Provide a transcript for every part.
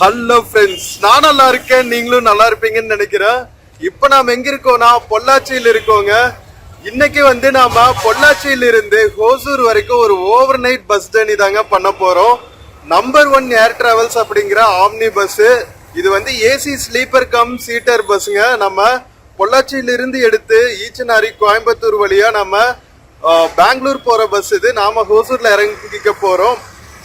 Hello friends, நான் நல்லா இருக்கேன், நீங்களும் நல்லா இருப்பீங்கன்னு நினைக்கிறேன். இப்போ நாம் எங்க இருக்கோம்னா பொள்ளாச்சியில் இருக்கோங்க. இன்னைக்கு வந்து நாம பொள்ளாச்சியில இருந்து ஹோசூர் வரைக்கும் ஒரு ஓவர் நைட் பஸ் ஜர்னி தாங்க பண்ண போறோம். நம்பர் 1 ஏர் டிராவல்ஸ் அப்படிங்கிற ஆம்னி பஸ். இது வந்து ஏசி ஸ்லீப்பர் கம் சீட்டர் பஸ்ஸுங்க. நம்ம பொள்ளாச்சியில இருந்து எடுத்து ஈச்சனாரி கோயம்புத்தூர் வழியா நம்ம பெங்களூர் போற பஸ் இது. நாம ஹோசூர்ல இறங்கிக்க போறோம்.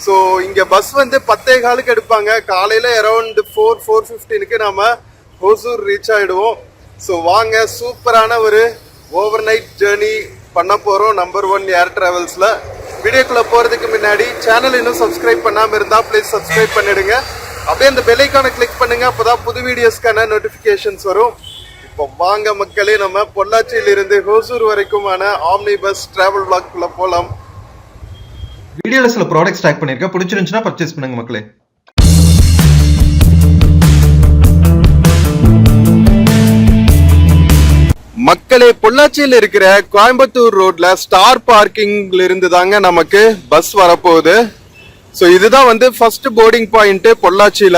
ஸோ இங்கே பஸ் வந்து 10:15 எடுப்பாங்க. காலையில் அரௌண்ட் 4:15 நாம ஹோசூர் ரீச் ஆகிடுவோம். ஸோ வாங்க, சூப்பரான ஒரு ஓவர் நைட் ஜேர்னி பண்ண போகிறோம் நம்பர் 1 ஏர் டிராவல்ஸில். வீடியோக்குள்ளே போகிறதுக்கு முன்னாடி சேனல் இன்னும் சப்ஸ்கிரைப் பண்ணாமல் இருந்தால் ப்ளீஸ் சப்ஸ்கிரைப் பண்ணிடுங்க. அப்படியே அந்த பெல் ஐகானை கிளிக் பண்ணுங்க, அப்போ தான் புது வீடியோஸ்க்கான நோட்டிஃபிகேஷன்ஸ் வரும். இப்போ வாங்க மக்களே, நம்ம பொள்ளாச்சியிலிருந்து ஹோசூர் வரைக்குமான ஆம்னி பஸ் டிராவல் பிளாக்குள்ளே போகலாம். வீடியோல சில ப்ராடக்ட்ஸ் டேக் பண்ணிருக்கேன், பிடிச்சிருந்துச்சுன்னா பர்ச்சேஸ் பண்ணுங்க மக்களே. மக்களே, பொள்ளாச்சியில் இருக்கிற கோயம்புத்தூர் ரோட்ல ஸ்டார் பார்க்கிங்ல இருந்து தாங்க நமக்கு பஸ் வரப்போகுது. ஸோ இதுதான் வந்து ஃபர்ஸ்ட் போர்டிங் பாயிண்ட் பொள்ளாச்சியில.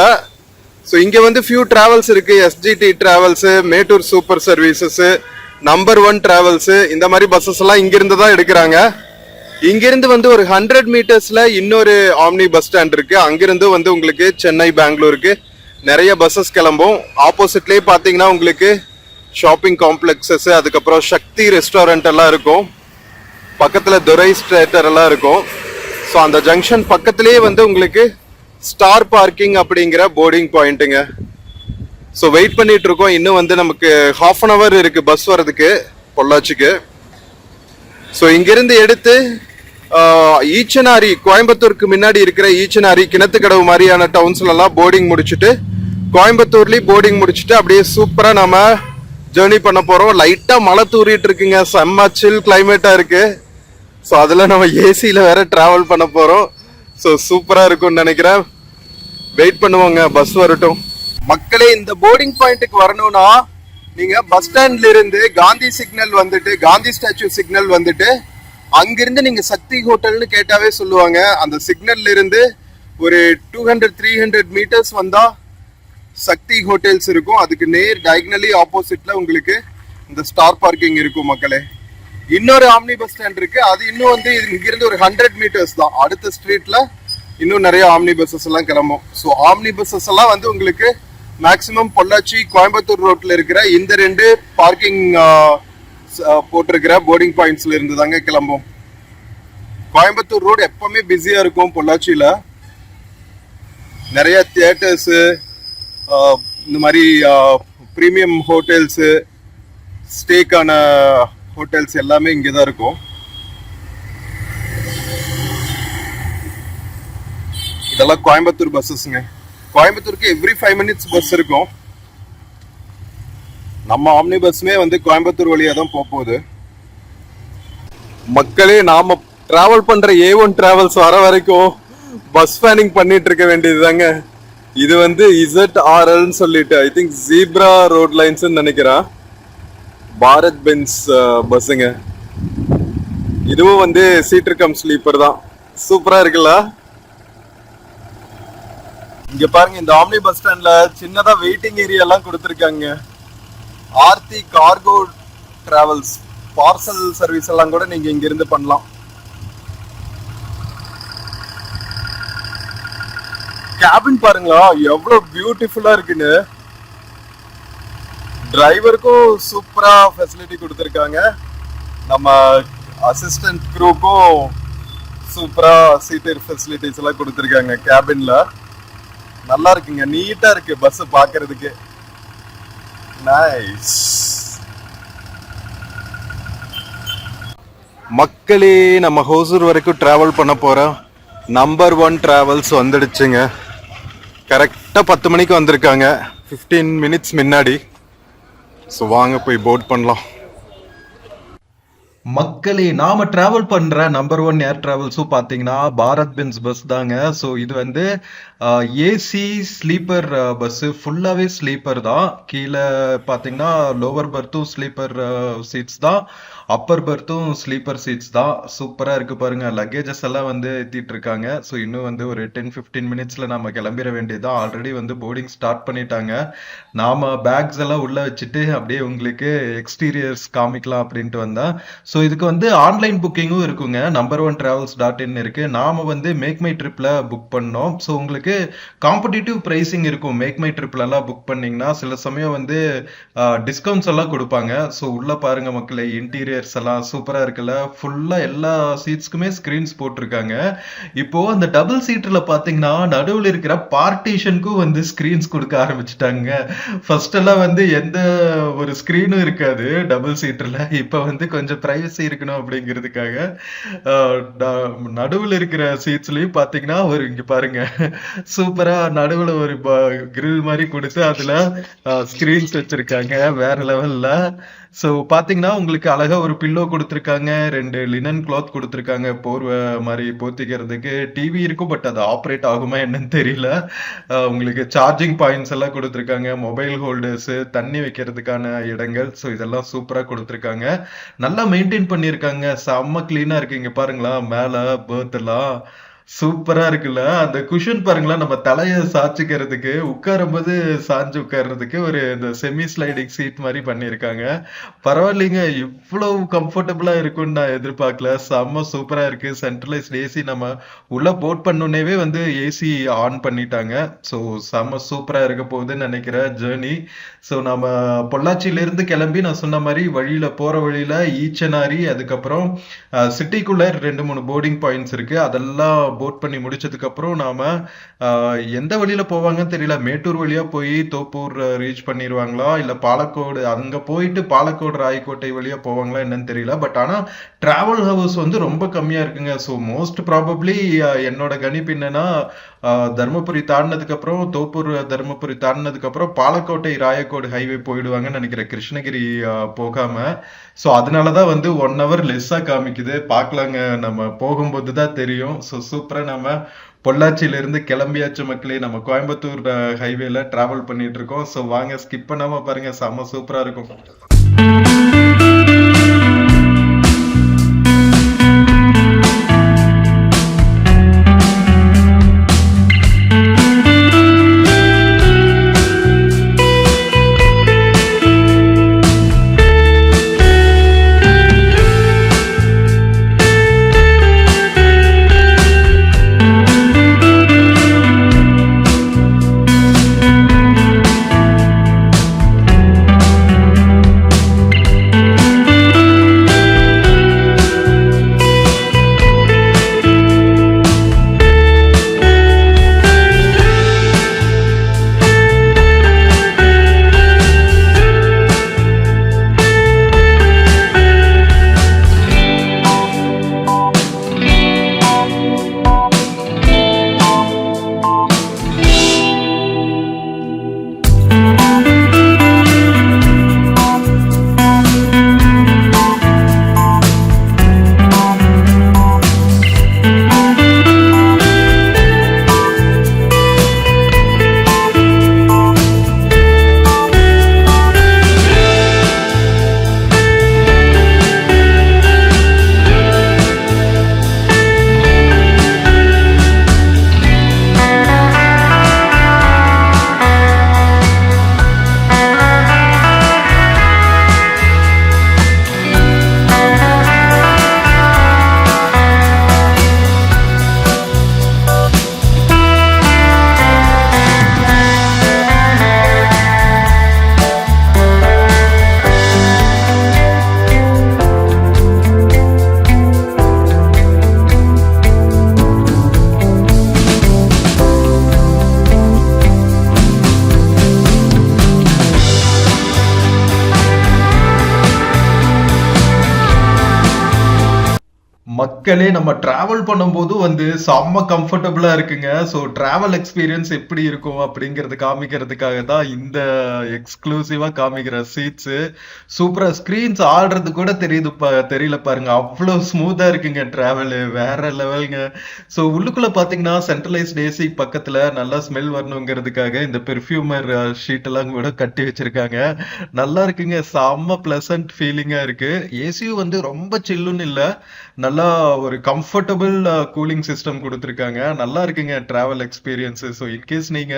ஸோ இங்க வந்து ஃபியூ டிராவல்ஸ் இருக்கு. SGT travels, Mettur super services, number 1 travels, இந்த மாதிரி பஸ்ஸஸ் எல்லாம் இங்கிருந்து தான் எடுக்கிறாங்க. இங்கிருந்து வந்து ஒரு 100 மீட்டர்ஸ்ல இன்னொரு ஆம்னி பஸ் ஸ்டாண்ட் இருக்கு. அங்கிருந்து வந்து உங்களுக்கு சென்னை, பெங்களூருக்கு நிறைய பஸ்ஸஸ் கிளம்பும். ஆப்போசிட்லேயே பார்த்தீங்கன்னா உங்களுக்கு ஷாப்பிங் காம்ப்ளெக்ஸஸ், அதுக்கப்புறம் சக்தி ரெஸ்டாரண்ட் எல்லாம் இருக்கும். பக்கத்தில் துரை ஸ்டேட்டர் எல்லாம் இருக்கும். ஸோ அந்த ஜங்ஷன் பக்கத்திலேயே வந்து உங்களுக்கு ஸ்டார் பார்க்கிங் அப்படிங்கிற போர்டிங் பாயிண்ட்டுங்க. ஸோ வெயிட் பண்ணிட்டு இருக்கோம். இன்னும் வந்து நமக்கு ½ அன் அவர் இருக்கு பஸ் வர்றதுக்கு பொள்ளாச்சிக்கு. ஸோ இங்கிருந்து எடுத்து ஈச்சனாரி, கோயம்புத்தூருக்கு முன்னாடி இருக்கிற ஈச்சனாரி, கிணத்துக்கடவு மாதிரியான டவுன்ஸ்ல எல்லாம் போர்டிங் முடிச்சுட்டு, கோயம்புத்தூர்லயும் போர்டிங் முடிச்சுட்டு அப்படியே சூப்பரா நம்ம ஜேர்னி பண்ண போறோம். லைட்டா மழை தூரிட்டு இருக்குங்க, செம்ம சில் கிளைமேட்டா இருக்கு. ஸோ அதுல நம்ம ஏசியில வேற டிராவல் பண்ண போறோம். ஸோ சூப்பரா இருக்கும்னு நினைக்கிறேன். வெயிட் பண்ணுவோங்க, பஸ் வரட்டும். மக்களே, இந்த போர்டிங் பாயிண்ட்டுக்கு வரணும்னா நீங்க பஸ் ஸ்டாண்ட்ல இருந்து காந்தி சிக்னல் வந்துட்டு, காந்தி ஸ்டாச்சு சிக்னல் வந்துட்டு, அங்கிருந்து நீங்க சக்தி ஹோட்டல்னு கேட்டாவே சொல்லுவாங்க. அந்த சிக்னல்ல இருந்து ஒரு 200-300 மீட்டர்ஸ் வந்தா சக்தி ஹோட்டல்ஸ் இருக்கும். அதுக்கு நேர் டயகனலி ஆப்போசிட்ல உங்களுக்கு இந்த ஸ்டார் பார்க்கிங் இருக்கும் மக்களே. இன்னொரு ஆம்னி பஸ் ஸ்டாண்ட் இருக்கு. அது இன்னும் வந்து இங்கிருந்து ஒரு 100 மீட்டர்ஸ் தான். அடுத்த ஸ்ட்ரீட்ல இன்னும் நிறைய ஆம்னி பஸ்ஸஸ் எல்லாம் கிளம்பும். ஸோ ஆம்னி பஸ்ஸஸ் எல்லாம் வந்து உங்களுக்கு மேக்சிமம் பொள்ளாச்சி, கோயம்புத்தூர் ரோட்ல இருக்கிற இந்த 2 பார்க்கிங் போட்டிருக்கிற போர்டிங் பாயிண்ட்ஸ்ல இருந்து தாங்க கிளம்பும். கோயம்புத்தூர் ரோடு எப்பவுமே பிஸியா இருக்கும். பொள்ளாச்சியில நிறைய தியேட்டர்ஸ், இந்த மாதிரி ப்ரீமியம் ஹோட்டல்ஸ், ஸ்டேக்கான ஹோட்டல்ஸ் எல்லாமே இங்கதான் இருக்கும். இதெல்லாம் கோயம்புத்தூர் பஸ்ஸஸ்ங்க. கோயம்புத்தூருக்கு எவ்ரி 5 மினிட்ஸ் பஸ் இருக்கும். நம்ம ஆம்னி பஸ்மே வந்து கோயம்புத்தூர் வழியா தான் போகுது. மக்களே, நாம டிராவல் பண்ற A1 டிராவல்ஸ் வர வரைக்கும் பஸ் ஃபேனிங் பண்ணிட்டு இருக்க வேண்டியதுதாங்க. இது வந்து ZRLன்னு சொல்லிட்டு, I think zebra road lines நினைக்கிறேன், பாரத் பென்ஸ் பஸ்ஸுங்க. இதுவும் வந்து சீட்டர் கம் ஸ்லீப்பர் தான். சூப்பரா இருக்குல்ல? இங்க பாருங்க, இந்த ஆம்னி பஸ் ஸ்டாண்ட்ல சின்னதா வெயிட்டிங் ஏரியா எல்லாம் கொடுத்துருக்காங்க. Aarthi cargo travels parcel service எல்லாம் கூட நீங்க இங்க இருந்து பண்ணலாம். கேபின் பாருங்களா எவ்வளவு பியூட்டிஃபுல்லா இருக்குன்னு. டிரைவருக்கும் சூப்பரா ஃபெசிலிட்டி கொடுத்துருக்காங்க. நம்ம அசிஸ்டன்ட் க்ரூக்கும் சூப்பரா சீட்டர் ஃபெசிலிட்டிஸ் எல்லாம் கொடுத்துருக்காங்க கேபின்ல. நல்லா இருக்குங்க, நீட்டா இருக்கு பஸ் பாக்குறதுக்கு. நைஸ். மக்களே, நம்ம ஹோசூர் வரைக்கும் டிராவல் பண்ண போறோம். நம்பர் 1 டிராவல்ஸ் வந்துடுச்சுங்க. கரெக்டா 10 மணிக்கு வந்திருக்காங்க, 15 மினிட்ஸ் முன்னாடி. ஸோ வாங்க போய் போர்ட் பண்ணலாம். மக்களே நாம டிராவல் பண்ற நம்பர் ஒன் ஏர் டிராவல்ஸும் பாத்தீங்கன்னா பாரத் பென்ஸ் பஸ் தாங்க. ஸோ இது வந்து ஏசி ஸ்லீப்பர் பஸ், ஃபுல்லாவே ஸ்லீப்பர் தான். கீழே பாத்தீங்கன்னா லோவர் பர்த்தும் ஸ்லீப்பர் சீட்ஸ் தான், அப்பர் பர்த்தும் ஸ்லீப்பர் சீட்ஸ் தான். சூப்பரா இருக்கு பாருங்க. லக்கேஜஸ் எல்லாம் வந்து ஏத்திட்டு இருக்காங்க. ஸோ இன்னும் வந்து ஒரு 10-15 மினிட்ஸ்ல நம்ம கிளம்பிட வேண்டியதுதான். ஆல்ரெடி வந்து போர்டிங் ஸ்டார்ட் பண்ணிட்டாங்க. நாம பேக்ஸ் எல்லாம் உள்ள வச்சுட்டு அப்படியே உங்களுக்கு எக்ஸ்டீரியர்ஸ் காமிக்கலாம் அப்படின்ட்டு வந்தேன். ஸோ இதுக்கு வந்து ஆன்லைன் புக்கிங்கும் இருக்குங்க. நம்பர் ஒன் travels.in இருக்கு. நாம வந்து மேக் மை ட்ரிப்ல புக் பண்ணோம். ஸோ உங்களுக்கு காம்படிட்டிவ் பிரைசிங் இருக்கும். மேக் மை ட்ரிப்ல எல்லாம் புக் பண்ணீங்கன்னா சில சமயம் வந்து டிஸ்கவுண்ட்ஸ் எல்லாம் கொடுப்பாங்க. ஸோ உள்ள பாருங்க மக்களே, இன்டீரியர்ஸ் எல்லாம் சூப்பரா இருக்குல்ல. ஃபுல்லா எல்லா சீட்ஸ்க்குமே ஸ்கிரீன்ஸ் போட்டிருக்காங்க. இப்போ அந்த டபுள் சீட்ல பாத்தீங்கன்னா நடுவில் இருக்கிற பார்ட்டிஷனுக்கும் வந்து ஸ்கிரீன்ஸ் கொடுக்க ஆரம்பிச்சுட்டாங்க. ஃபர்ஸ்ட் எல்லாம் வந்து எந்த ஒரு ஸ்கிரீனும் இருக்காது டபுள் சீட்டர்ல. இப்ப வந்து கொஞ்சம் பிரைவசி இருக்கணும் அப்படிங்கிறதுக்காக நடுவில் இருக்கிற சீட்ஸ்லயும் பாத்தீங்கன்னா ஒரு இங்க பாருங்க சூப்பரா நடுவுல ஒரு கிரில் மாதிரி கொடுத்து அதுல ஸ்கிரீன்ஸ் வச்சிருக்காங்க வேற லெவல்ல. ஸோ பாத்தீங்கன்னா உங்களுக்கு அழகா ஒரு பில்லோ கொடுத்துருக்காங்க, 2 லினன் கிளாத் கொடுத்துருக்காங்க போர்வை மாதிரி போத்திக்கிறதுக்கு. டிவி இருக்கும், பட் அது ஆப்ரேட் ஆகுமா என்னன்னு தெரியல. உங்களுக்கு சார்ஜிங் பாயிண்ட்ஸ் எல்லாம் கொடுத்துருக்காங்க, மொபைல் ஹோல்டர்ஸ், தண்ணி வைக்கிறதுக்கான இடங்கள். ஸோ இதெல்லாம் சூப்பரா கொடுத்துருக்காங்க. நல்லா மெயின்டைன் பண்ணியிருக்காங்க. செம்ம கிளீனா இருக்கு. இங்க பாருங்களா, மேல பர்த் எல்லாம் சூப்பரா இருக்குல்ல. அந்த குஷன் பாருங்களா, நம்ம தலைய சாச்சுக்கிறதுக்கு, உட்காரும்போது சாஞ்சு உட்கார்றதுக்கு ஒரு இந்த செமி ஸ்லைடிங் சீட் மாதிரி பண்ணியிருக்காங்க. பரவாயில்லைங்க, இவ்வளவு கம்ஃபர்டபுளா இருக்கும்னு நான் எதிர்பார்க்கல. செம்ம சூப்பரா இருக்கு. சென்ட்ரலைஸ்ட் ஏசி, நம்ம உள்ள போட் பண்ணோன்னே வந்து ஏசி ஆன் பண்ணிட்டாங்க. ஸோ செம்ம சூப்பரா இருக்க போகுதுன்னு நினைக்கிற ஜேர்னி. ஸோ நம்ம பொள்ளாச்சியில இருந்து கிளம்பி நான் சொன்ன மாதிரி வழியில போற வழியில ஈச்சனாரி, அதுக்கப்புறம் சிட்டிக்குள்ள 2-3 போர்டிங் பாயிண்ட்ஸ் இருக்கு. அதெல்லாம் போட் பண்ணி முடிச்சதுக்கு அப்புறம் நாம எந்த வழியில போவாங்கன்னு தெரியல. மேட்டூர் வழியா போய் தோப்பூர் ரீச் பண்ணிடுவாங்களா, இல்ல பாலக்கோடு அங்க போயிட்டு பாலக்கோடு ராயக்கோட்டை வழியா போவாங்களா என்னன்னு தெரியல. பட் ஆனா டிராவல் ஹவர்ஸ் வந்து ரொம்ப கம்மியா இருக்குங்க. ஸோ மோஸ்ட் ப்ராபப்ளி என்னோட கணிப்பு என்னன்னா, தர்மபுரி தாண்டினதுக்கு அப்புறம், தோப்பூர் தர்மபுரி தாண்டினதுக்கு அப்புறம் பாலக்கோட்டை ராயக்கோடு ஹைவே போயிடுவாங்கன்னு நினைக்கிறேன், கிருஷ்ணகிரி போகாம. ஸோ அதனாலதான் வந்து 1 hour லெஸ்ஸா காமிக்குது. பார்க்கலாங்க, நம்ம போகும்போது தான் தெரியும். ஸோ சூப்பரா நம்ம பொள்ளாச்சியில இருந்து கிளம்பியாச்சு மக்களே. நம்ம கோயம்புத்தூர் ஹைவேல டிராவல் பண்ணிட்டு இருக்கோம். ஸோ வாங்க, ஸ்கிப் பண்ணாம பாருங்க, செம்ம சூப்பரா இருக்கும். மக்களே நம்ம டிராவல் பண்ணும்போது வந்து செம்ம கம்ஃபர்டபுளா இருக்குங்க. ஸோ டிராவல் எக்ஸ்பீரியன்ஸ் எப்படி இருக்கும் அப்படிங்கறது காமிக்கிறதுக்காக தான் இந்த எக்ஸ்க்ளூசிவா காமிக்கிற சீட்ஸ். சூப்பரா ஸ்கிரீன்ஸ் ஆடுறது கூட தெரியல பாருங்க. அவ்வளவு ஸ்மூத்தா இருக்குங்க டிராவல், வேற லெவலுங்க. ஸோ உள்ளுக்குள்ள பாத்தீங்கன்னா சென்ட்ரலைஸ்ட் ஏசி பக்கத்துல நல்லா ஸ்மெல் வரணுங்கிறதுக்காக இந்த பெர்ஃபியூமர் ஷீட் எல்லாம் கூட கட்டி வச்சிருக்காங்க. நல்லா இருக்குங்க, செம்ம பிளசன்ட் ஃபீலிங்கா இருக்கு. ஏசியும் வந்து ரொம்ப சில்லுன்னு இல்ல, நல்லா ஒரு கம்ஃபர்டபுள் கூலிங் சிஸ்டம் கொடுத்துருக்காங்க. நல்லா இருக்குங்க டிராவல் எக்ஸ்பீரியன்ஸ். ஸோ இன்கேஸ் நீங்க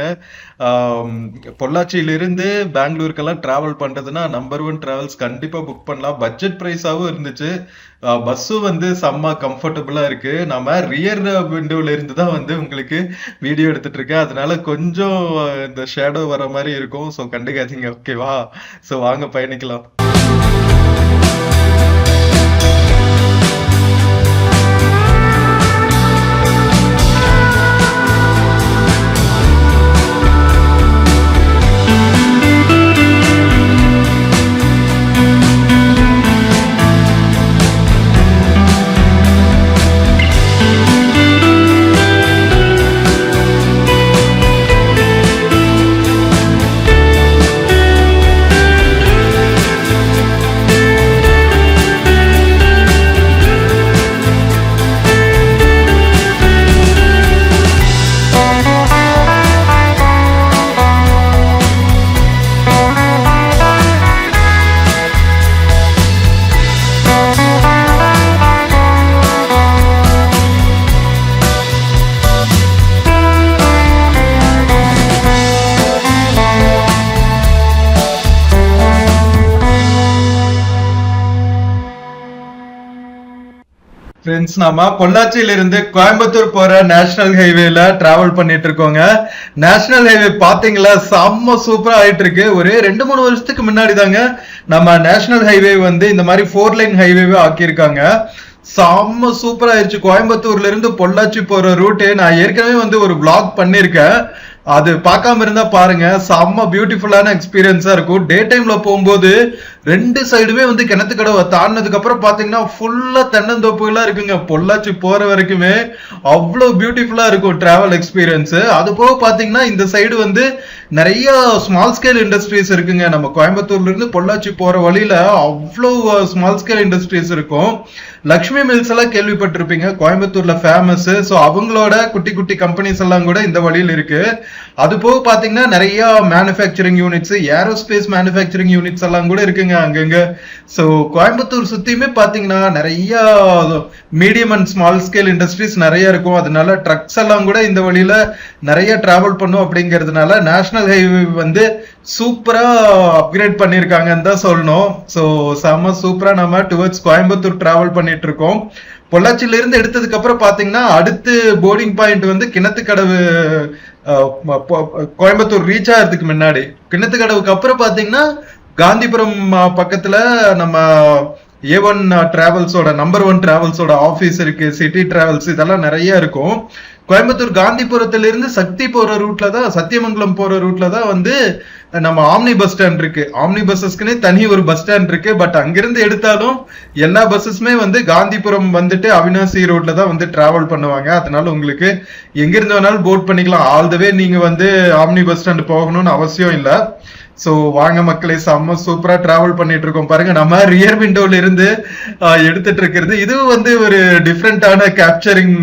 பொள்ளாச்சியிலிருந்து பெங்களூருக்கெல்லாம் டிராவல் பண்றதுன்னா நம்பர் 1 டிராவல்ஸ் கண்டிப்பா புக் பண்ணலாம். பட்ஜெட் பிரைஸாவும் இருந்துச்சு. பஸ்ஸும் வந்து செம்ம கம்ஃபர்டபுளா இருக்கு. நம்ம ரியர் விண்டோல இருந்து தான் வந்து உங்களுக்கு வீடியோ எடுத்துட்டு இருக்கேன், அதனால கொஞ்சம் இந்த ஷேடோ வர மாதிரி இருக்கும். ஸோ கண்டுக்காதீங்க, ஓகேவா? ஸோ வாங்க பயணிக்கலாம். ஃப்ரெண்ட்ஸ், நாம பொள்ளாச்சியில இருந்து கோயம்புத்தூர் போற நேஷனல் ஹைவேல டிராவல் பண்ணிட்டு இருக்கோங்க. நேஷனல் ஹைவே பாத்தீங்களா, செம்ம சூப்பரா ஆயிட்டு இருக்கு. ஒரு 2-3 வருஷத்துக்கு முன்னாடி தாங்க நம்ம நேஷனல் ஹைவே வந்து இந்த மாதிரி 4 லைன் ஹைவேவே ஆக்கியிருக்காங்க. செம்ம சூப்பரா ஆயிடுச்சு. கோயம்புத்தூர்ல இருந்து பொள்ளாச்சி போற ரூட்டு நான் ஏற்கனவே வந்து ஒரு vlog பண்ணிருக்கேன், அது பார்க்காம இருந்தா பாருங்க. செம்ம பியூட்டிஃபுல்லான எக்ஸ்பீரியன்ஸா இருக்கும். டே டைம்ல போகும்போது 2 சைடுமே வந்து கிணத்துக்கடவை தாண்டினதுக்கு அப்புறம் பாத்தீங்கன்னா ஃபுல்லா தென்னந்தோப்புகளா இருக்குங்க. பொள்ளாச்சி போற வரைக்குமே அவ்வளவு பியூட்டிஃபுல்லா இருக்கும் டிராவல் எக்ஸ்பீரியன்ஸ். அது போக பாத்தீங்கன்னா இந்த சைடு வந்து நிறைய ஸ்மால் ஸ்கேல் இண்டஸ்ட்ரீஸ் இருக்குங்க. நம்ம கோயம்புத்தூர்ல இருந்து பொள்ளாச்சி போற வழியில அவ்வளவு ஸ்மால் ஸ்கேல் இண்டஸ்ட்ரீஸ் இருக்கும். லக்ஷ்மி மில்ஸ் எல்லாம் கேள்விப்பட்டிருப்பீங்க, கோயம்புத்தூர்ல ஃபேமஸ். ஸோ அவங்களோட குட்டி குட்டி கம்பெனிஸ் எல்லாம் கூட இந்த வழியில் இருக்கு. அது போக பாத்தீங்கன்னா நிறைய manufacturing units, aerospace manufacturing units எல்லாம் கூட இருக்குங்க அங்கங்க. ஸோ கோயம்புத்தூர் சுத்தியுமே பாத்தீங்கன்னா நிறைய medium and small scale industries நிறைய இருக்கும். அதனால ட்ரக்ஸ் எல்லாம் கூட இந்த வழியில நிறைய டிராவல் பண்ணும். அப்படிங்கிறதுனால நேஷனல் ஹைவே வந்து சூப்பரா அப்கிரேட் பண்ணிருக்காங்கன்னு தான் சொல்லணும். ஸோ செம்ம சூப்பரா நம்ம டுவர்ட்ஸ் கோயம்புத்தூர் டிராவல் பண்ணிட்டு இருக்கோம். பொள்ளாச்சியில இருந்து எடுத்ததுக்கு அப்புறம் பாத்தீங்கன்னா அடுத்து போர்டிங் பாயிண்ட் வந்து கிணத்துக்கடவு. கோயம்புத்தூர் ரீச் ஆகிறதுக்கு முன்னாடி கிணத்துக்கடவுக்கு அப்புறம் பாத்தீங்கன்னா காந்திபுரம் பக்கத்துல நம்ம A1 டிராவல்ஸோட நம்பர் 1 டிராவல்ஸோட ஆபீஸ் இருக்கு. சிட்டி டிராவல்ஸ் இதெல்லாம் நிறைய இருக்கும். கோயம்புத்தூர் காந்திபுரத்துல இருந்து சக்தி போற ரூட்ல தான், சத்தியமங்கலம் போற ரூட்ல தான் வந்து நம்ம ஆம்னி பஸ் ஸ்டாண்ட் இருக்கு. ஆம்னி பஸ்ஸஸ்க்குன்னே தனி ஒரு பஸ் ஸ்டாண்ட் இருக்கு. பட் அங்கிருந்து எடுத்தாலும் எல்லா பஸ்ஸஸுமே வந்து காந்திபுரம் வந்துட்டு அவினாசி ரோட்ல தான் வந்து டிராவல் பண்ணுவாங்க. அதனால உங்களுக்கு எங்கிருந்து வேணாலும் போட் பண்ணிக்கலாம். ஆல் த வே நீங்க வந்து ஆம்னி பஸ் ஸ்டாண்ட் போகணும்னு அவசியம் இல்லை. சோ வாங்க மக்களே, செம்ம சூப்பரா டிராவல் பண்ணிட்டு இருக்கோம். பாருங்க, நம்ம ரியர் விண்டோல இருந்து எடுத்துட்டு இருக்கிறது இது வந்து ஒரு டிஃப்ரெண்டான கேப்சரிங்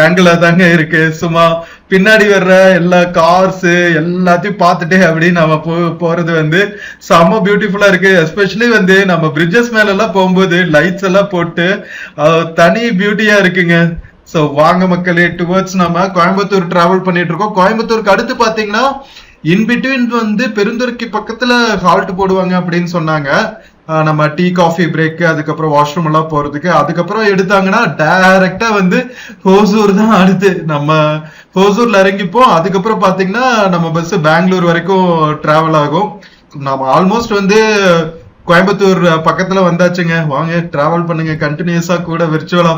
ஆங்கிளா தாங்க இருக்கு. சும்மா பின்னாடி வர்ற எல்லா கார்ஸ் எல்லாத்தையும் பார்த்துட்டே அப்படி நம்ம போறது வந்து செம்ம பியூட்டிஃபுல்லா இருக்கு. எஸ்பெஷலி வந்து நம்ம பிரிட்ஜஸ் மேல எல்லாம் போகும்போது லைட்ஸ் எல்லாம் போட்டு தனி பியூட்டியா இருக்குங்க. சோ வாங்க மக்களே, டுவர்ட்ஸ் நம்ம கோயம்புத்தூர் டிராவல் பண்ணிட்டு இருக்கோம். கோயம்புத்தூருக்கு அடுத்து பாத்தீங்கன்னா இன்பிட்வீன் வந்து பெருந்துறைக்கு பக்கத்துல ஹால்ட் போடுவாங்க அப்படின்னு சொன்னாங்க. நம்ம டீ காஃபி பிரேக், அதுக்கப்புறம் வாஷ்ரூம் எல்லாம் போறதுக்கு. அதுக்கப்புறம் எடுத்தாங்கன்னா டைரக்டா வந்து ஹோசூர் தான் அடுத்து. நம்ம ஹோசூர்ல இறங்கிப்போம். அதுக்கப்புறம் பாத்தீங்கன்னா நம்ம பஸ் பெங்களூர் வரைக்கும் டிராவல் ஆகும். நம்ம ஆல்மோஸ்ட் வந்து கோயம்புத்தூர் பக்கத்துல வந்தாச்சுங்க. வாங்க டிராவல் பண்ணுங்க கண்டினியூஸா கூட விர்ச்சுவலா.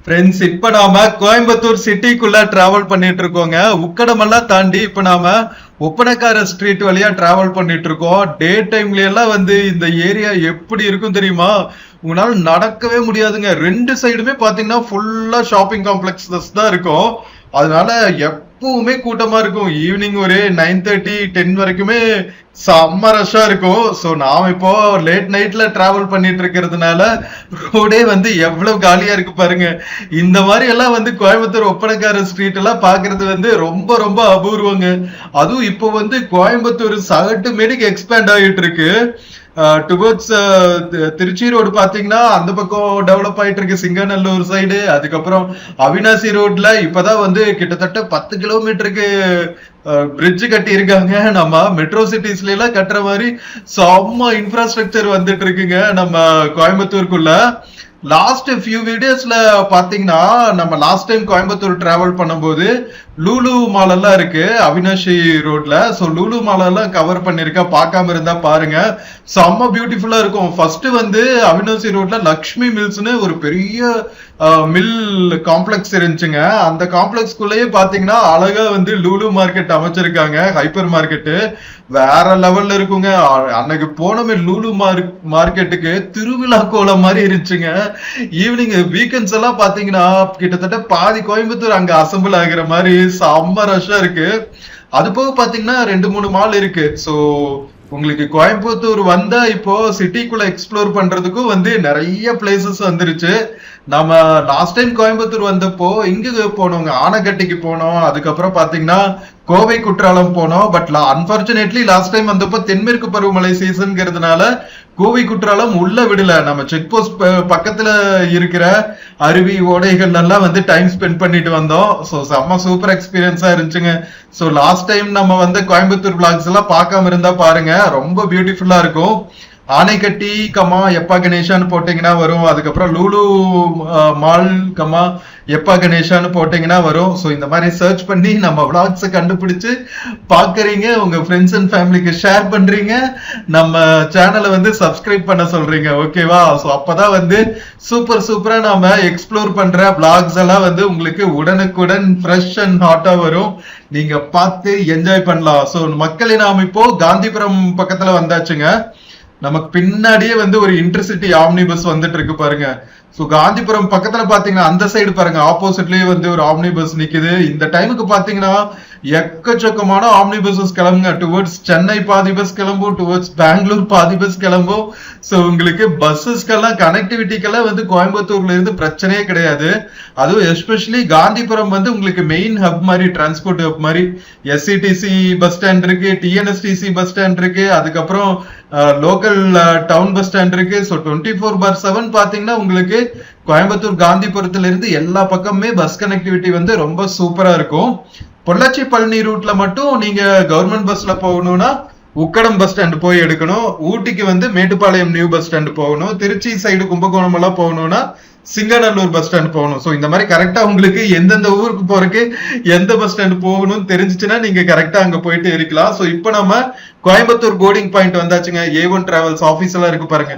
ஃப்ரெண்ட்ஸ், இப்ப நாம கோயம்புத்தூர் சிட்டிக்குள்ள டிராவல் பண்ணிட்டு இருக்கோங்க. உக்கடமெல்லாம் தாண்டி இப்ப நாம ஒப்பனக்கார ஸ்ட்ரீட் வழியா டிராவல் பண்ணிட்டு இருக்கோம். டே டைம்ல எல்லாம் வந்து இந்த ஏரியா எப்படி இருக்கும் தெரியுமா? உங்களால நடக்கவே முடியாதுங்க. ரெண்டு சைடுமே பாத்தீங்கன்னா ஃபுல்லா ஷாப்பிங் காம்ப்ளெக்ஸஸ் தான் இருக்கும். அதனால எப்பவுமே கூட்டமா இருக்கும். ஈவினிங் ஒரு 9:30 10 வரைக்குமே செம்ம ரஷ்ஷா இருக்கும். ஸோ நாம இப்போ லேட் நைட்ல டிராவல் பண்ணிட்டு இருக்கிறதுனால ரோடே வந்து எவ்வளவு காலியா இருக்கு பாருங்க. இந்த மாதிரி எல்லாம் வந்து கோயம்புத்தூர் ஒப்பனக்கார ஸ்ட்ரீட் எல்லாம் பாக்குறது வந்து ரொம்ப ரொம்ப அபூர்வங்க. அதுவும் இப்போ வந்து கோயம்புத்தூர் சகட்டு மேடிக்கு எக்ஸ்பேண்ட் ஆகிட்டு இருக்கு. டுவர்ட்ஸ் திருச்சி ரோடு பாத்தீங்கன்னா அந்த பக்கம் டெவலப் ஆயிட்டு இருக்கு, சிங்கநல்லூர் சைடு. அதுக்கப்புறம் அவினாசி ரோட்ல இப்பதான் வந்து கிட்டத்தட்ட 10 கிலோமீட்டருக்கு பிரிட்ஜ் கட்டி இருக்காங்க. நம்ம மெட்ரோ சிட்டிஸ்ல எல்லாம் கட்டுற மாதிரி செம்ம இன்ஃப்ராஸ்ட்ரக்சர் வந்துட்டு இருக்குங்க நம்ம கோயம்புத்தூருக்குள்ள. லாஸ்ட் ஃபியூ வீடியோஸ்ல பாத்தீங்கன்னா நம்ம லாஸ்ட் டைம் கோயம்புத்தூர் டிராவல் பண்ணும்போது லூலு மால் எல்லாம் இருக்கு அவினாஷி ரோட்ல. சோ லூலு மால் எல்லாம் கவர் பண்ணிருக்க, பார்க்காம இருந்தா பாருங்க, செம்ம பியூட்டிஃபுல்லா இருக்கும். ஃபர்ஸ்ட் வந்து அவினாஷி ரோட்ல லக்ஷ்மி மில்ஸ்னு ஒரு பெரிய மில் காம்ப்ளெக்ஸ் இருந்துச்சுங்க. அந்த காம்ப்ளெக்ஸ்குள்ளேயே பாத்தீங்கன்னா அழகா வந்து லூலு மார்க்கெட் அமைச்சிருக்காங்க, ஹைப்பர் மார்க்கெட் வேற லெவல்ல இருக்குங்க. அன்னைக்கு போனமே லூலு மார்க்கெட்டுக்கு திருவிழா கோலம் மாதிரி இருந்துச்சுங்க. ஈவினிங் வீக்கெண்ட்ஸ் எல்லாம் பாத்தீங்கன்னா கிட்டத்தட்ட பாதி கோயம்புத்தூர் அங்க அசம்பிள் ஆகிற மாதிரி செம்ம ரஷ்ஷா இருக்கு. அது போக பாத்தீங்கன்னா 2-3 மால் இருக்கு. சோ உங்களுக்கு கோயம்புத்தூர் வந்தா இப்போ சிட்டிக்குள்ள எக்ஸ்ப்ளோர் பண்றதுக்கும் வந்து நிறைய பிளேசஸ் வந்துருச்சு. நம்ம லாஸ்ட் டைம் கோயம்புத்தூர் வந்தப்போ இங்க போனோங்க, ஆனைக்கட்டிக்கு போனோம். அதுக்கப்புறம் பாத்தீங்கன்னா கோவை குற்றாலம் போனோம். பட் அன்பார்ச்சுனேட்லி லாஸ்ட் டைம் வந்தப்போ தென்மேற்கு பருவமழை சீசன்ங்கிறதுனால கோவை குற்றாலம் உள்ள விடல. நம்ம செக் போஸ்ட் பக்கத்துல இருக்கிற அருவி ஓடைகள் எல்லாம் வந்து டைம் ஸ்பெண்ட் பண்ணிட்டு வந்தோம். ஸோ செம்ம சூப்பர் எக்ஸ்பீரியன்ஸா இருந்துச்சுங்க. ஸோ லாஸ்ட் டைம் நம்ம வந்து கோயம்புத்தூர் பிளாக்ஸ் எல்லாம் பார்க்காம இருந்தா பாருங்க, ரொம்ப பியூட்டிஃபுல்லா இருக்கும். ஆனைக்கட்டி கமா எப்பா கணேஷான்னு போட்டீங்கன்னா வரும். அதுக்கப்புறம் லூலு மால் கமா எப்பா கணேஷான்னு போட்டீங்கன்னா வரும். ஸோ இந்த மாதிரி சர்ச் பண்ணி நம்ம விளாக்ஸை கண்டுபிடிச்சு பாக்குறீங்க, உங்க ஃப்ரெண்ட்ஸ் அண்ட் ஃபேமிலிக்கு ஷேர் பண்றீங்க, நம்ம சேனலை வந்து சப்ஸ்கிரைப் பண்ண சொல்றீங்க. ஓகேவா? ஸோ அப்பதான் வந்து சூப்பரா நாம எக்ஸ்ப்ளோர் பண்ற விளாக்ஸ் எல்லாம் வந்து உங்களுக்கு உடனுக்குடன் ஃப்ரெஷ் அண்ட் ஹாட்டா வரும். நீங்க பார்த்து என்ஜாய் பண்ணலாம். ஸோ மக்களை நாம் இப்போ காந்திபுரம் பக்கத்துல வந்தாச்சுங்க. நமக்கு பின்னாடியே வந்து ஒரு இன்டர்சிட்டி ஆம்னி பஸ் வந்துட்டு இருக்கு பாருங்க. சோ காந்திபுரம் பக்கத்துல பாத்தீங்கன்னா அந்த சைடு பாருங்க, ஆப்போசிட்லயே வந்து ஒரு ஆம்னி பஸ் நிக்குது. இந்த டைமுக்கு பாத்தீங்கன்னா எக்கச்சக்கமான ஆம்னி பஸ்ஸஸ் கிளம்புங்க. டுவர்ட்ஸ் சென்னை பாதி பஸ் கிளம்பும், டுவர்ட்ஸ் பெங்களூர் பாதி பஸ் கிளம்பும். சோ உங்களுக்கு பஸ்ஸஸ்க்கெல்லாம் கனெக்டிவிட்டிக்கெல்லாம் வந்து கோயம்புத்தூர்ல இருந்து பிரச்சனையே கிடையாது. அதுவும் எஸ்பெஷலி காந்திபுரம் வந்து உங்களுக்கு மெயின் ஹப் மாதிரி, டிரான்ஸ்போர்ட் ஹப் மாதிரி. எஸ்சிடிசி பஸ் ஸ்டாண்ட் இருக்கு, டிஎன்எஸ்டிசி பஸ் ஸ்டாண்ட் இருக்கு, அதுக்கப்புறம் லோக்கல் டவுன் பஸ் ஸ்டாண்ட் இருக்கு. ஸோ 24/7 பாத்தீங்கன்னா உங்களுக்கு கோயம்புத்தூர் காந்திபுரத்துல இருந்து எல்லா பக்கமுமே பஸ் கனெக்டிவிட்டி வந்து ரொம்ப சூப்பரா இருக்கும். பொள்ளாச்சி பழனி ரூட்ல மட்டும் நீங்க கவர்மெண்ட் பஸ்ல போகணும்னா உக்கடம் பஸ் ஸ்டாண்ட் போய் எடுக்கணும். ஊட்டிக்கு வந்து மேட்டுப்பாளையம் நியூ பஸ் ஸ்டாண்ட் போகணும். திருச்சி சைடு கும்பகோணம் எல்லாம் போகணும்னா சிங்கநல்லூர் பஸ் ஸ்டாண்ட் போகணும். ஸோ இந்த மாதிரி கரெக்டா உங்களுக்கு எந்தெந்த ஊருக்கு போறதுக்கு எந்த பஸ் ஸ்டாண்ட் போகணும்னு தெரிஞ்சிச்சுன்னா நீங்க கரெக்டா அங்க போயிட்டு இருக்கலாம். ஸோ இப்போ நம்ம கோயம்புத்தூர் போர்டிங் பாயிண்ட் வந்தாச்சுங்க. A1 டிராவல்ஸ் ஆபீஸ் எல்லாம் இருக்கு பாருங்க.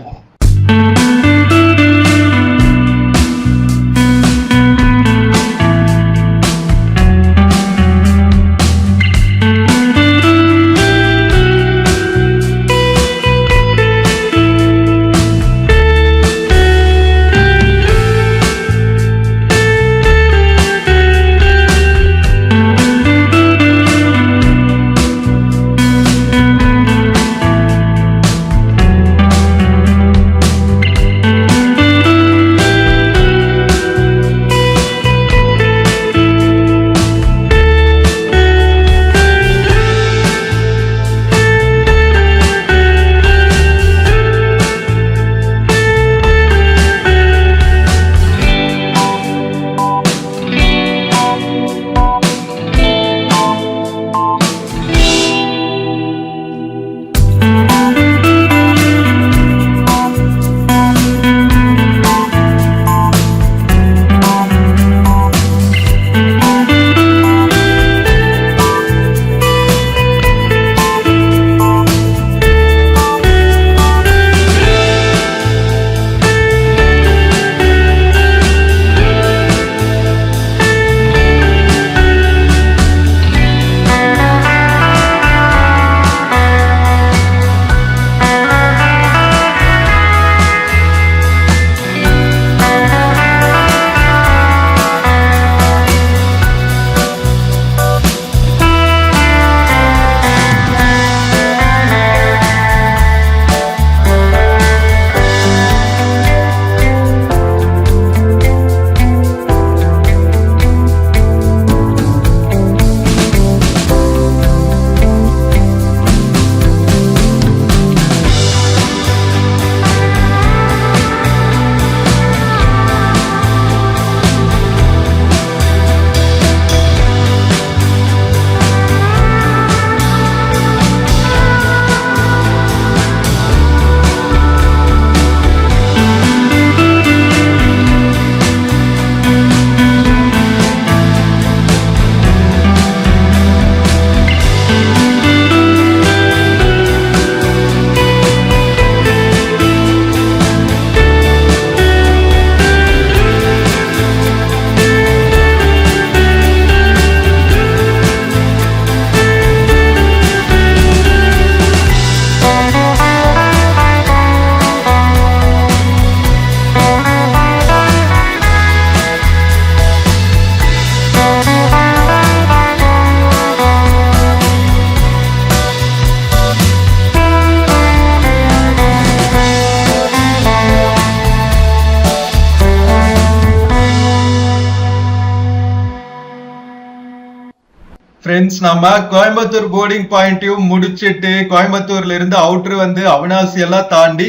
ஃப்ரெண்ட்ஸ், நம்ம கோயம்புத்தூர் போர்டிங் பாயிண்ட்டையும் முடிச்சிட்டு கோயம்புத்தூர்ல இருந்து அவுட்ரு வந்து அவினாசி எல்லாம் தாண்டி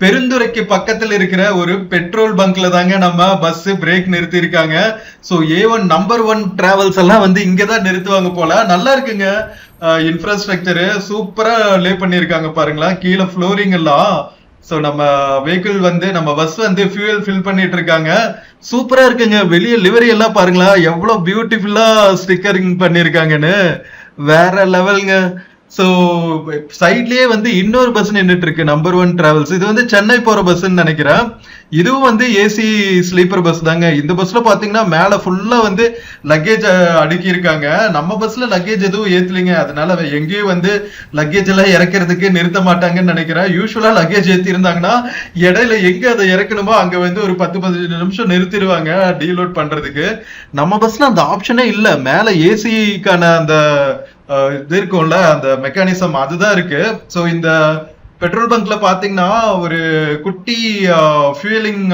பெருந்துறைக்கு பக்கத்துல இருக்கிற ஒரு பெட்ரோல் பங்க்ல தாங்க நம்ம பஸ் பிரேக் நிறுத்தி இருக்காங்க. ஸோ A1 நம்பர் 1 டிராவல்ஸ் எல்லாம் வந்து இங்கதான் நிறுத்துவாங்க போல. நல்லா இருக்குங்க, இன்ஃப்ராஸ்ட்ரக்சரு சூப்பரா லே பண்ணிருக்காங்க பாருங்களா, கீழே ஃப்ளோரிங் எல்லாம். ஸோ நம்ம வெஹிக்கிள் வந்து நம்ம பஸ் வந்து ஃபியூயல் ஃபில் பண்ணிட்டு இருக்காங்க. சூப்பரா இருக்குங்க. வெளியே லிவரி எல்லாம் பாருங்களா, எவ்வளவு பியூட்டிஃபுல்லா ஸ்டிக்கரிங் பண்ணிருக்காங்கன்னு, வேற லெவலுங்க. ஸோ சைட்லயே வந்து இன்னொரு பஸ் நின்றுட்டு இருக்கு, நம்பர் 1 டிராவல்ஸ். இது வந்து சென்னை போற பஸ்ன்னு நினைக்கிறேன். இதுவும் வந்து ஏசி ஸ்லீப்பர் பஸ் தாங்க. இந்த பஸ்ல பாத்தீங்கன்னா மேல ஃபுல்லா வந்து லக்கேஜ் அடுக்கி இருக்காங்க. நம்ம பஸ்ல லக்கேஜ் எதுவும் ஏத்தலிங்க, அதனால எங்கேயும் வந்து லக்கேஜ் எல்லாம் இறக்கிறதுக்கு நிறுத்த மாட்டாங்கன்னு நினைக்கிறேன். யூஸ்வலா லக்கேஜ் ஏத்தி இருந்தாங்கன்னா இடையில எங்க அதை இறக்கணுமோ அங்க வந்து ஒரு 10-15 நிமிஷம் நிறுத்திடுவாங்க டீலோட் பண்றதுக்கு. நம்ம பஸ்ல அந்த ஆப்ஷனே இல்ல. மேல ஏசிக்கான அந்த இது இருக்கும்ல, அந்த மெக்கானிசம் அதுதான் இருக்கு. ஸோ இந்த பெட்ரோல் பங்க்ல பாத்தீங்கன்னா ஒரு குட்டி ஃபியூலிங்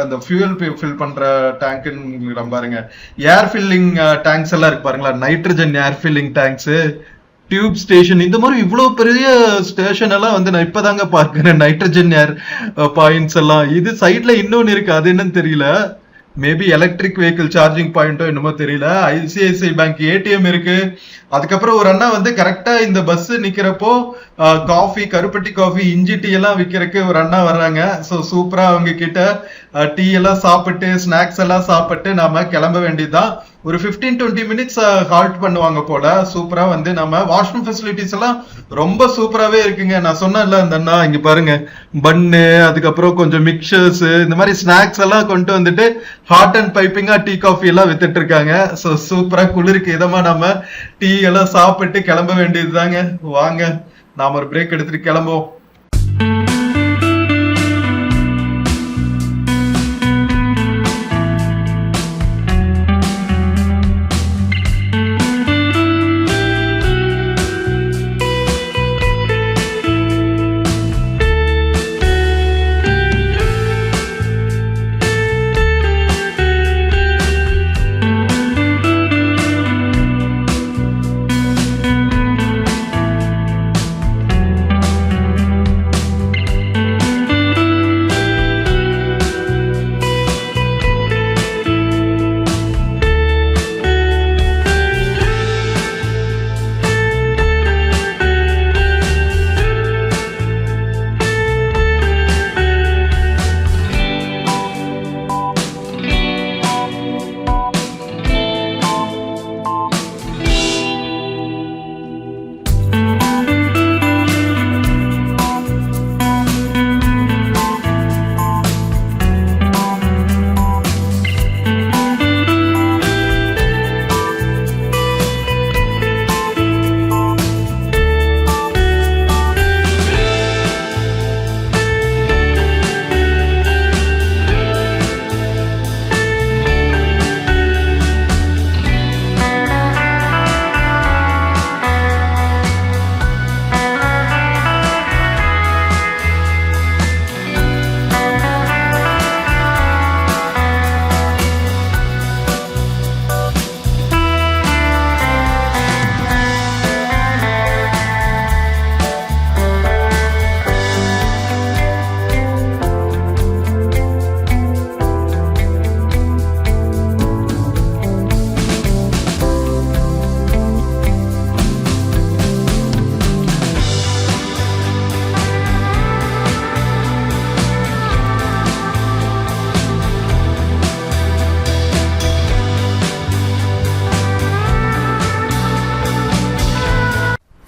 அந்த ஃபியூல் ஃபில் பண்ற டேங்க்னு பாருங்க, ஏர் ஃபில்லிங் டேங்க்ஸ் எல்லாம் இருக்கு பாருங்களா, nitrogen air filling tanks, tube station, இந்த மாதிரி இவ்வளவு பெரிய ஸ்டேஷன் எல்லாம் வந்து நான் இப்பதாங்க பார்க்கிறேன். நைட்ரஜன் ஏர் பாயிண்ட்ஸ் எல்லாம். இது சைட்ல இன்னொன்னு இருக்கு, அது என்னன்னு தெரியல. மேபி எலக்ட்ரிக் வெஹிக்கிள் சார்ஜிங் பாயிண்டோ என்னமோ தெரியல. ஐசிஐசிஐ பேங்க் ஏடிஎம் இருக்கு. அதுக்கப்புறம் ஒரு அண்ணா வந்து கரெக்டா இந்த பஸ் நிக்கிறப்போ காஃபி, கருப்பட்டி காஃபி, இஞ்சி டீ எல்லாம் விற்கிறதுக்கு ஒரு அண்ணா வர்றாங்க. ஸோ சூப்பரா அவங்க கிட்ட டீ எல்லாம் சாப்பிட்டு ஸ்நாக்ஸ் எல்லாம் சாப்பிட்டு நாம கிளம்ப வேண்டியதுதான். ஒரு 15-20 மினிட்ஸ் ஹால்ட் பண்ணுவாங்க போல. சூப்பரா வந்து நம்ம வாஷ்ரூம் ஃபெசிலிட்டிஸ் எல்லாம் ரொம்ப சூப்பராகவே இருக்குங்க. நான் சொன்னேன்ல அந்த அண்ணா, இங்க பாருங்க பன்னு, அதுக்கப்புறம் கொஞ்சம் மிக்சர்ஸ், இந்த மாதிரி ஸ்நாக்ஸ் எல்லாம் கொண்டு வந்துட்டு ஹாட் அண்ட் பைப்பிங்கா டீ காஃபி எல்லாம் வித்துட்டு இருக்காங்க. ஸோ சூப்பரா குளிருக்கு இதமா நம்ம டீ எல்லாம் சாப்பிட்டு கிளம்ப வேண்டியது தாங்க. வாங்க நாம ஒரு பிரேக் எடுத்துட்டு கிளம்புவோம்.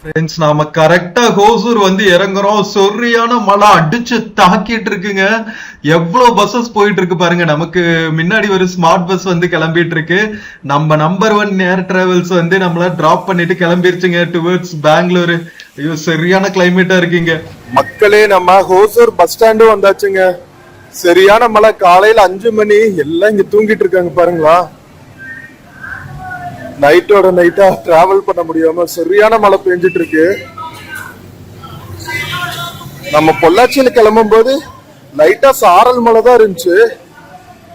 ஃப்ரெண்ட்ஸ், நாம கரெக்டா ஹோசூர் வந்து இறங்குறோம். சொரியான மழை அடிச்சு தாக்கிட்டு இருக்குங்க. எவ்வளவு பஸ்ஸஸ் போயிட்டு இருக்கு பாருங்க. நமக்கு முன்னாடி ஒரு ஸ்மார்ட் பஸ் வந்து கிளம்பிட்டு இருக்கு. நம்ம நம்பர் 1 ஏர் டிராவல்ஸ் வந்து நம்மள டிராப் பண்ணிட்டு கிளம்பிருச்சுங்க டுவர்ட்ஸ் பெங்களூரு. ஐயோ, சரியான கிளைமேட்டா இருக்குங்க மக்களே. நம்ம ஹோசூர் பஸ் ஸ்டாண்டும் வந்தாச்சுங்க. சரியான மழை, காலையில 5 மணி, எல்லாம் இங்க தூங்கிட்டு இருக்காங்க பாருங்களா. நைட்டோட நைட்டா டிராவல் பண்ண முடியாம சரியான மழை பெஞ்சிட்டு இருக்கு. நம்ம பொள்ளாச்சியில கிளம்பும் போது லைட்டா சாரல் மழை தான் இருந்துச்சு.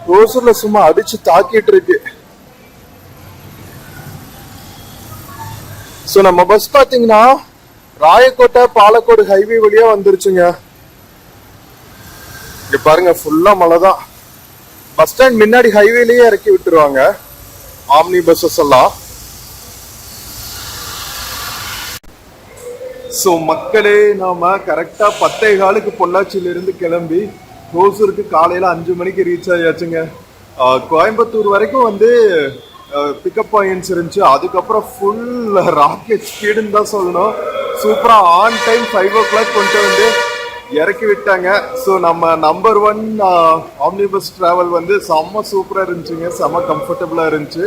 ஹோசூர்ல சும்மா அடிச்சு தாக்கிட்டு இருக்கு. ஸோ நம்ம பஸ் பாத்தீங்கன்னா ராயக்கோட்டை பாலக்கோடு ஹைவே வழியா வந்துருச்சுங்க. இங்க பாருங்க ஃபுல்லா மழை தான். பஸ் ஸ்டாண்ட் முன்னாடி ஹைவேலயே இறக்கி விட்டுருவாங்க ஆம்னி பஸ்ஸஸ் எல்லாம். ஸோ மக்களே, நாம கரெக்டா 10:15 பொள்ளாச்சியில இருந்து கிளம்பி ஹோசூருக்கு காலையில 5 மணிக்கு ரீச் ஆயாச்சுங்க. கோயம்புத்தூர் வரைக்கும் வந்து பிக்கப் பாயிண்ட்ஸ் இருந்துச்சு. அதுக்கப்புறம் ஃபுல் ராக்கெட் ஸ்பீடுன்னு தான் சொல்லணும். சூப்பரா ஆன் டைம் 5 o'clock கொண்டு வந்து இறக்கி விட்டாங்க. ஸோ நம்ம நம்பர் 1 ஆம்னி பஸ் டிராவல் வந்து செம்ம சூப்பரா இருந்துச்சுங்க, செம்ம கம்ஃபர்டபுளா இருந்துச்சு.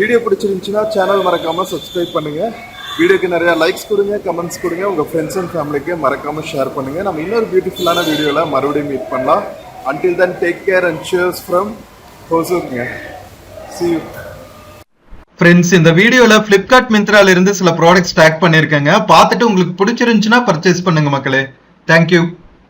வீடியோ பிடிச்சிருந்துச்சுன்னா சேனல் மறக்காம சப்ஸ்கிரைப் பண்ணுங்க. வீடியோக்கு நிறைய லைக்ஸ் கொடுங்க, கமெண்ட்ஸ் கொடுங்க, உங்க ஃப்ரெண்ட்ஸ் அண்ட் ஃபேமிலிக்கு மறக்காம ஷேர் பண்ணுங்க. நம்ம இன்னொரு பியூட்டிஃபுல்லான வீடியோல மறுபடியும் மீட் பண்ணலாம். Until then, take care and cheers from ஹோசூருங்க. See you. Friends, இந்த வீடியோல பிளிப்கார்ட் மிந்த்ரால இருந்து சில ப்ராடக்ட்ஸ் டேக் பண்ணிருக்கேங்க. பார்த்துட்டு உங்களுக்கு பிடிச்சிருந்துச்சுன்னா பர்ச்சேஸ் பண்ணுங்க மக்களே. தேங்க்யூ.